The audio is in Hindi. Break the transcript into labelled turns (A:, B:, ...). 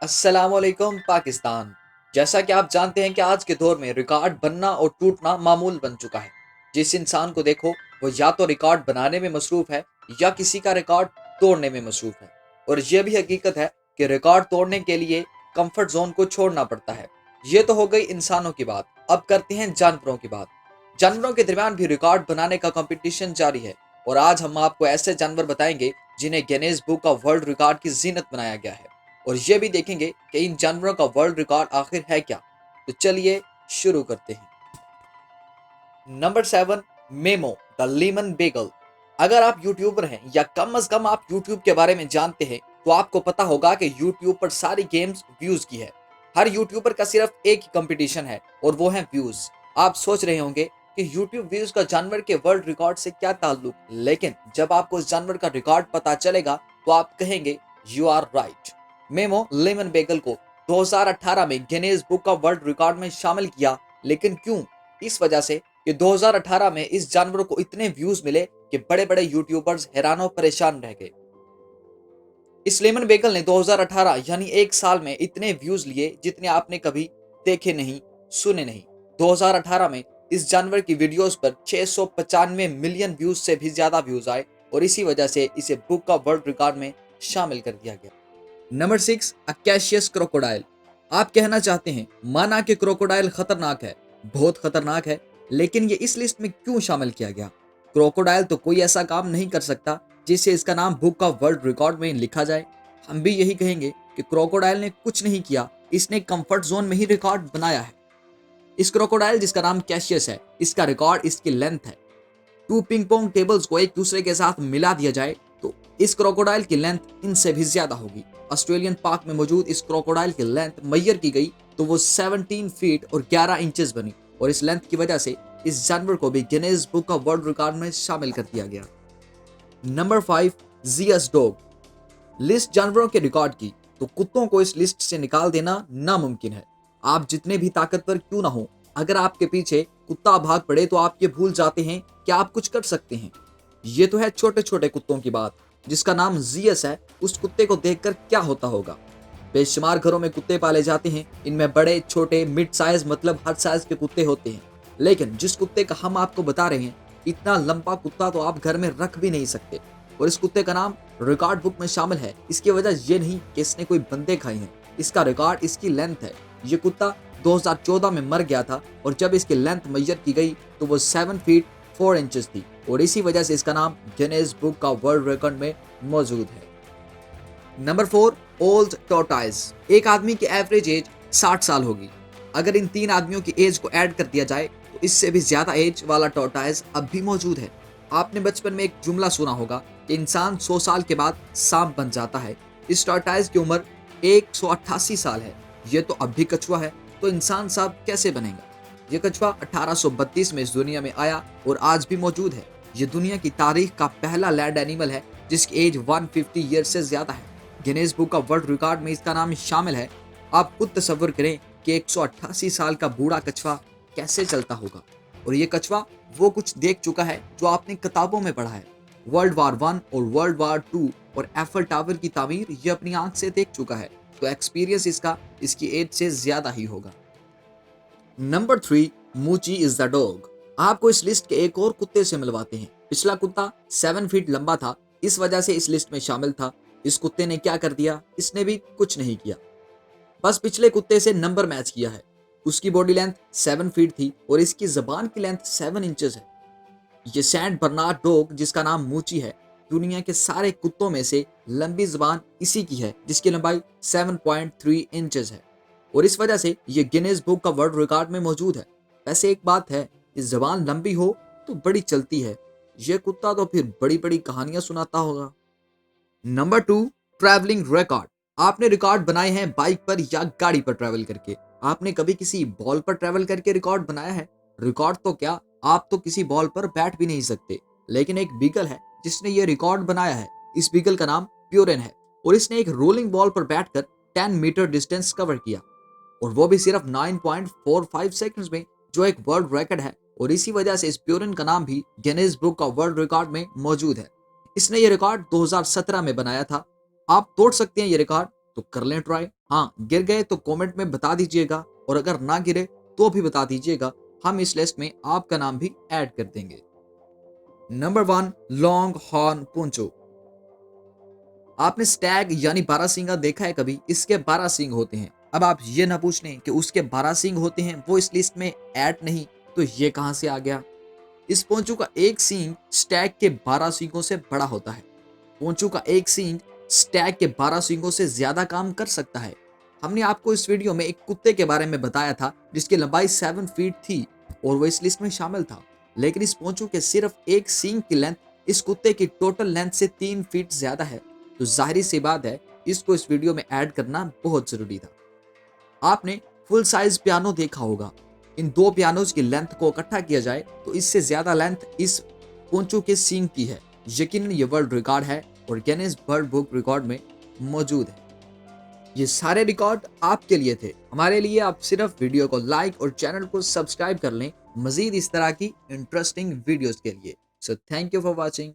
A: अस्सलामुअलैकुम पाकिस्तान। जैसा कि आप जानते हैं कि आज के दौर में रिकॉर्ड बनना और टूटना मामूल बन चुका है। जिस इंसान को देखो वो या तो रिकॉर्ड बनाने में मसरूफ है या किसी का रिकॉर्ड तोड़ने में मसरूफ है। और यह भी हकीकत है कि रिकॉर्ड तोड़ने के लिए कंफर्ट जोन को छोड़ना पड़ता है। ये तो हो गई इंसानों की बात। अब करते हैं जानवरों की बात। जानवरों के दरमियान भी रिकॉर्ड बनाने का कंपटीशन जारी है। और आज हम आपको ऐसे जानवर बताएंगे जिन्हें Guinness book of world record की जीनत बनाया गया है। और ये भी देखेंगे कि इन जानवरों का वर्ल्ड रिकॉर्ड आखिर है क्या। तो चलिए शुरू करते हैं। Number 7, memo the Lehman Bengal. अगर आप यूट्यूबर हैं या कम से कम आप यूट्यूब के बारे में जानते हैं तो आपको पता होगा कि यूट्यूब पर सारी गेम्स व्यूज की है। हर यूट्यूबर का सिर्फ एक ही कंपटीशन है और वो है व्यूज। आप सोच रहे होंगे कि यूट्यूब व्यूज का जानवर के वर्ल्ड रिकॉर्ड से क्या ताल्लुक, लेकिन जब आपको उस जानवर का रिकॉर्ड पता चलेगा तो आप कहेंगे यू आर राइट। मेमो लेमन बेगल को 2018 में Guinness book of world record में शामिल किया। लेकिन क्यों? इस वजह से कि 2018 में इस जानवर को इतने व्यूज मिले कि बड़े बड़े यूट्यूबर्स हैरान और परेशान रह गए। इस लेमन बेगल ने 2018 यानी एक साल में इतने व्यूज लिए जितने आपने कभी देखे नहीं, सुने नहीं। 2018 में इस जानवर की वीडियोस पर 695 मिलियन व्यूज से भी ज्यादा व्यूज आए और इसी वजह से इसे बुक ऑफ वर्ल्ड रिकॉर्ड में शामिल कर दिया गया। नंबर 6, अकैशियस क्रोकोडाइल। आप कहना चाहते हैं माना कि क्रोकोडाइल खतरनाक है, बहुत खतरनाक है, लेकिन ये इस लिस्ट में क्यों शामिल किया गया? क्रोकोडाइल तो कोई ऐसा काम नहीं कर सकता जिससे इसका नाम बुक ऑफ वर्ल्ड रिकॉर्ड में लिखा जाए। हम भी यही कहेंगे कि क्रोकोडाइल ने कुछ नहीं किया, इसने कंफर्ट जोन में ही रिकॉर्ड बनाया है। इस क्रोकोडाइल जिसका नाम कैशियस है, इसका रिकॉर्ड इसकी लेंथ है। टू पिंग पोंग टेबल्स को एक दूसरे के साथ मिला दिया जाए तो इस क्रोकोडाइल की लेंथ इनसे भी ज्यादा होगी। ऑस्ट्रेलियन पार्क में मौजूद इस क्रोकोडाइल की लेंथ मैयर की गई तो वो 17 फीट और 11 इंचेस बनी और इस लेंथ की वजह से इस जानवर को भी Guinness book of world record में शामिल कर दिया गया। Number 5, Jesus dog. लिस्ट जानवरों के रिकॉर्ड की तो कुत्तों को इस लिस्ट से निकाल देना नामुमकिन है। आप जितने भी ताकतवर क्यों ना हो, अगर आपके पीछे कुत्ता भाग पड़े तो आप ये भूल जाते हैं कि आप कुछ कर सकते हैं। ये तो है छोटे छोटे कुत्तों की बात। जिसका नाम जियस है, उस कुत्ते को देखकर क्या होता होगा। बेशुमार घरों में कुत्ते पाले जाते हैं, इनमें बड़े छोटे मिड साइज मतलब हर साइज के कुत्ते होते हैं। लेकिन जिस कुत्ते का हम आपको बता रहे हैं, इतना लंबा कुत्ता तो आप घर में रख भी नहीं सकते। और इस कुत्ते का नाम रिकॉर्ड बुक में शामिल है। इसकी वजह ये नहीं कि इसने कोई बंदे खाए हैं, इसका रिकॉर्ड इसकी लेंथ है। ये कुत्ता 2014 में मर गया था और जब इसकी लेंथ मेजर की गई तो वो 7 फीट 4 इंचेस थी और इसी वजह से इसका नाम गिनीज बुक का वर्ल्ड रिकॉर्ड में मौजूद है। Number 4, old tortoise. एक आदमी की एवरेज एज 60 साल होगी। अगर इन 3 आदमियों की एज को ऐड कर दिया जाए तो इससे भी ज्यादा एज वाला टोर्टाइज अब भी मौजूद है। आपने बचपन में एक जुमला सुना होगा कि इंसान 100 साल के बाद सांप बन जाता है। इस टोर्टाइज की उम्र 188 साल है। ये तो अब भी कछुआ है, तो इंसान सांप कैसे बनेगा? ये कछुआ 1832 में इस दुनिया में आया और आज भी मौजूद है। ये दुनिया की तारीख का पहला लैंड एनिमल है जिसकी एज 150 ईयर से ज्यादा है। Guinness book of world record में इसका नाम शामिल है। आप खुद तस्वर करें कि 188 साल का बूढ़ा कछुआ कैसे चलता होगा। और ये कछुआ वो कुछ देख चुका है जो आपने किताबों में पढ़ा है। वर्ल्ड वार 1 और वर्ल्ड वार 2 और एफल टावर की तामीर ये अपनी आंख से देख चुका है, तो एक्सपीरियंस इसका इसकी एज से ज्यादा ही होगा। नंबर 3, मूची इज द डॉग। आपको इस लिस्ट के एक और कुत्ते से मिलवाते हैं। पिछला कुत्ता 7 फीट लंबा था, इस वजह से इस लिस्ट में शामिल था। इस कुत्ते ने क्या कर दिया? इसने भी कुछ नहीं किया, बस पिछले कुत्ते से नंबर मैच किया है। उसकी बॉडी लेंथ 7 फीट थी और इसकी जबान की लेंथ 7 इंचेस है। ये सैंड बर्नार्ड डॉग जिसका नाम मूची है, दुनिया के सारे कुत्तों में से लंबी जबान इसी की है जिसकी लंबाई 7.3 इंचेस है और इस वजह से ये गिनीज बुक का वर्ल्ड रिकॉर्ड में मौजूद है। वैसे एक बात है, इस जबान लंबी हो तो बड़ी चलती है। ये कुत्ता तो फिर बड़ी बड़ी कहानियां सुनाता होगा। Number 2, travelling record. आपने रिकॉर्ड बनाए हैं बाइक पर या गाड़ी पर ट्रैवल करके। आपने कभी किसी बॉल पर ट्रैवल करके रिकॉर्ड बनाया है? रिकॉर्ड तो क्या, आप तो किसी बॉल पर बैठ भी नहीं सकते। लेकिन एक बीगल है जिसने ये रिकॉर्ड बनाया है। इस बीगल का नाम प्योरेन है और इसने एक रोलिंग बॉल पर बैठकर 10 मीटर डिस्टेंस कवर किया और वो भी सिर्फ 9.45 सेकंड्स में, जो एक वर्ल्ड रिकॉर्ड है। और इसी वजह से इस प्योरेन का नाम भी Guinness book of world record में मौजूद है। इसने ये रिकॉर्ड 2017 में बनाया था। आप तोड़ सकते हैं ये रिकॉर्ड, तो कर लें ट्राई। हाँ, गिर गए तो कमेंट में बता दीजिएगा, और अगर ना गिरे तो भी बता दीजिएगा, हम इस लिस्ट में आपका नाम भी ऐड कर देंगे। Number 1, long horn poncho. आपने स्टैग यानी बारहसिंगा देखा है कभी? इसके 12 सींग होते हैं। अब आप ये ना पूछ लें कि उसके 12 सींग होते हैं, वो इस लिस्ट में ऐड नहीं, तो ये कहां से आ गया? इस पोंचो का एक सींग स्टैग के 12 सींगों से बड़ा होता है। पोंचो का एक सींग स्टैग के 12 सींगों से ज्यादा काम कर सकता है। हमने आपको इस वीडियो में एक कुत्ते के बारे में बताया था जिसकी लंबाई 7 फीट थी और वो इस लिस्ट में शामिल था, लेकिन इस पोंचो के सिर्फ एक सींग की लेंथ इस कुत्ते की टोटल लेंथ से 3 फीट ज्यादा है। तो जाहिर सी बात है, इसको इस वीडियो में ऐड करना बहुत जरूरी था। आपने फुल साइज पियानो देखा होगा। इन दो पियानोज की लेंथ को इकट्ठा किया जाए तो इससे ज्यादा लेंथ इस पोंचो के सींग की है। यकीनन ये वर्ल्ड रिकॉर्ड है और गिनीज वर्ल्ड बुक रिकॉर्ड में मौजूद है। ये सारे रिकॉर्ड आपके लिए थे। हमारे लिए आप सिर्फ वीडियो को लाइक और चैनल को सब्सक्राइब कर लें मजीद इस तरह की इंटरेस्टिंग वीडियोस के लिए। So thank you for watching.